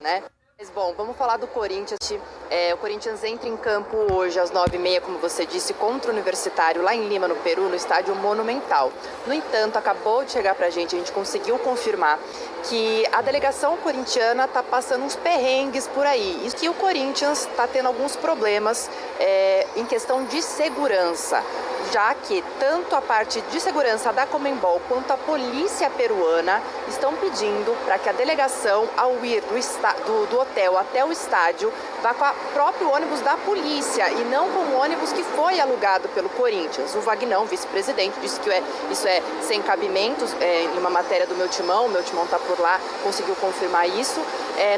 né? Mas bom, vamos falar do Corinthians. O Corinthians entra em campo hoje às 9h30, como você disse, contra o Universitário lá em Lima, no Peru, no estádio Monumental. No entanto, acabou de chegar pra gente, a gente conseguiu confirmar que a delegação corintiana está passando uns perrengues por aí. E que o Corinthians está tendo alguns problemas em questão de segurança, já que tanto a parte de segurança da Conmebol quanto a polícia peruana estão pedindo para que a delegação, ao ir do hotel até o estádio, vá com o próprio ônibus da polícia e não com o ônibus que foi alugado pelo Corinthians. O Vagnão, vice-presidente, disse que isso é sem cabimentos, em uma matéria do meu timão está por lá, conseguiu confirmar isso.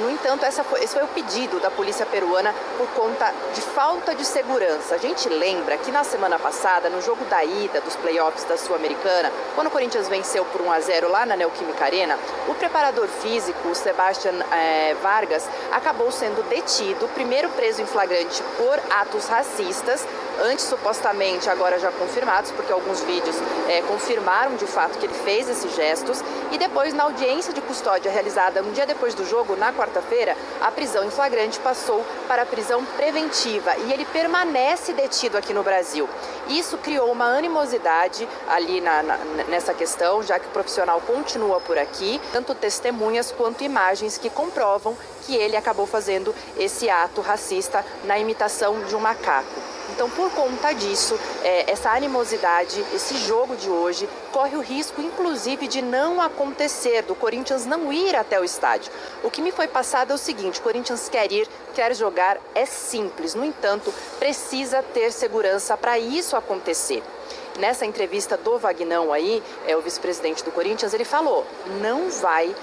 No entanto, esse foi o pedido da polícia peruana por conta de falta de segurança. A gente lembra que na semana passada, no jogo da ida dos playoffs da Sul-Americana, quando o Corinthians venceu por 1-0 lá na Neoquímica Arena, o preparador físico, o Sebastián Vargas, acabou sendo detido, primeiro preso em flagrante por atos racistas, antes supostamente, agora já confirmados, porque alguns vídeos confirmaram de fato que ele fez esses gestos, e depois na audiência de custódia realizada um dia depois do jogo, na quarta-feira, a prisão em flagrante passou para a prisão preventiva e ele permanece detido aqui no Brasil. Isso criou uma animosidade ali nessa questão, já que o profissional continua por aqui, tanto testemunhas quanto imagens que comprovam que ele acabou fazendo esse ato racista na imitação de um macaco. Então, por conta disso, essa animosidade, esse jogo de hoje, corre o risco, inclusive, de não acontecer, do Corinthians não ir até o estádio. O que me foi passado é o seguinte: o Corinthians quer ir, quer jogar, é simples. No entanto, precisa ter segurança para isso acontecer. Nessa entrevista do Vagnão aí, o vice-presidente do Corinthians, ele falou, não vai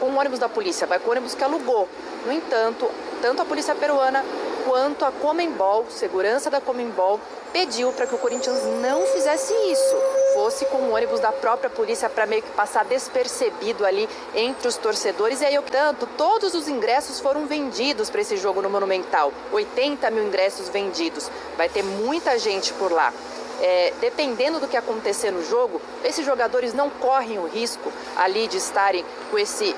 com o ônibus da polícia, vai com o ônibus que alugou. No entanto, tanto a polícia peruana quanto a Conmebol, segurança da Conmebol, pediu para que o Corinthians não fizesse isso, fosse com o ônibus da própria polícia para meio que passar despercebido ali entre os torcedores. E aí, tanto, todos os ingressos foram vendidos para esse jogo no Monumental, 80 mil ingressos vendidos, vai ter muita gente por lá. Dependendo do que acontecer no jogo, esses jogadores não correm o risco ali de estarem com esse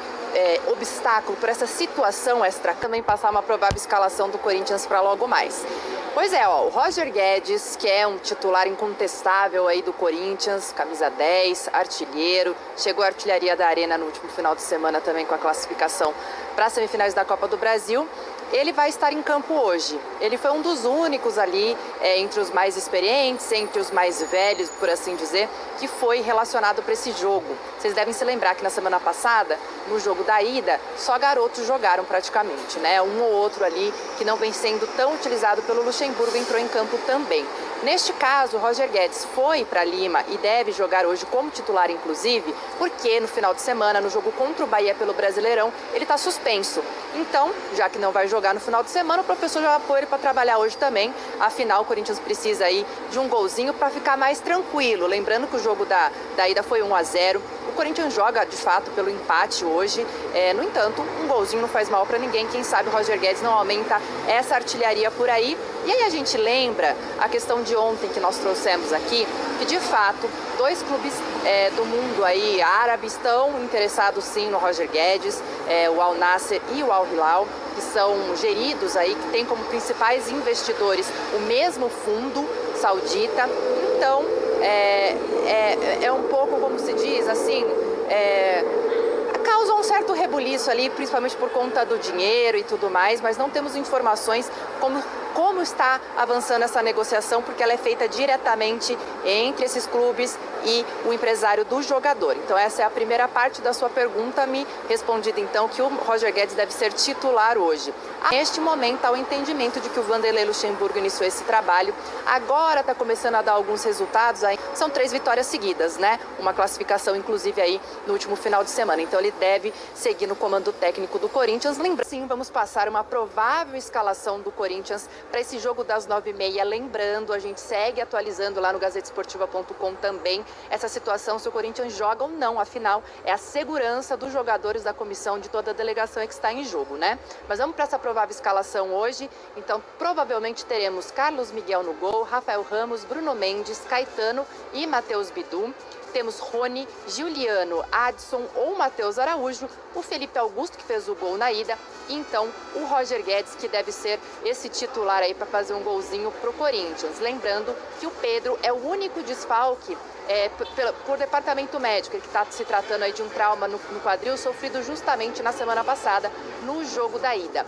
obstáculo, por essa situação extra, também passar uma provável escalação do Corinthians para logo mais. Pois é, o Roger Guedes, que é um titular incontestável aí do Corinthians, camisa 10, artilheiro, chegou à artilharia da Arena no último final de semana também com a classificação para as semifinais da Copa do Brasil. Ele vai estar em campo hoje. Ele foi um dos únicos ali, entre os mais experientes, entre os mais velhos, por assim dizer, que foi relacionado para esse jogo. Vocês devem se lembrar que na semana passada, no jogo da ida, só garotos jogaram praticamente, né? Um ou outro ali que não vem sendo tão utilizado pelo Luxemburgo entrou em campo também. Neste caso, o Roger Guedes foi para Lima e deve jogar hoje como titular, inclusive, porque no final de semana, no jogo contra o Bahia pelo Brasileirão, ele está suspenso. Então, já que não vai jogar no final de semana, o professor já apoia ele para trabalhar hoje também. Afinal, o Corinthians precisa aí de um golzinho para ficar mais tranquilo. Lembrando que o jogo da ida foi 1-0. O Corinthians joga, de fato, pelo empate hoje. No entanto, um golzinho não faz mal para ninguém. Quem sabe o Roger Guedes não aumenta essa artilharia por aí. E aí a gente lembra a questão de ontem que nós trouxemos aqui, que de fato, dois clubes do mundo aí, árabes, estão interessados sim no Roger Guedes, o Al Nassr e o Al Hilal, que são geridos aí, que tem como principais investidores o mesmo fundo saudita. Então, é um pouco, como se diz, assim, causa um certo rebuliço ali, principalmente por conta do dinheiro e tudo mais, mas não temos informações como está avançando essa negociação, porque ela é feita diretamente entre esses clubes e o empresário do jogador. Então essa é a primeira parte da sua pergunta, me respondida então que o Roger Guedes deve ser titular hoje. Neste momento há o entendimento de que o Vanderlei Luxemburgo iniciou esse trabalho, agora está começando a dar alguns resultados, aí são 3 vitórias seguidas, né? Uma classificação inclusive aí no último final de semana, então ele deve seguir no comando técnico do Corinthians. Lembrando, sim, vamos passar uma provável escalação do Corinthians para esse jogo das 9h30, lembrando, a gente segue atualizando lá no gazetesportiva.com também essa situação, se o Corinthians joga ou não, afinal é a segurança dos jogadores da comissão, de toda a delegação que está em jogo, né? Mas vamos para essa provável escalação hoje, então provavelmente teremos Carlos Miguel no gol, Rafael Ramos, Bruno Mendes, Caetano e Matheus Bidu. Temos Rony, Giuliano, Adson ou Matheus Araújo, o Felipe Augusto, que fez o gol na ida, Então, o Roger Guedes, que deve ser esse titular aí para fazer um golzinho pro Corinthians. Lembrando que o Pedro é o único desfalque por departamento médico, ele está se tratando aí de um trauma no quadril sofrido justamente na semana passada, no jogo da ida.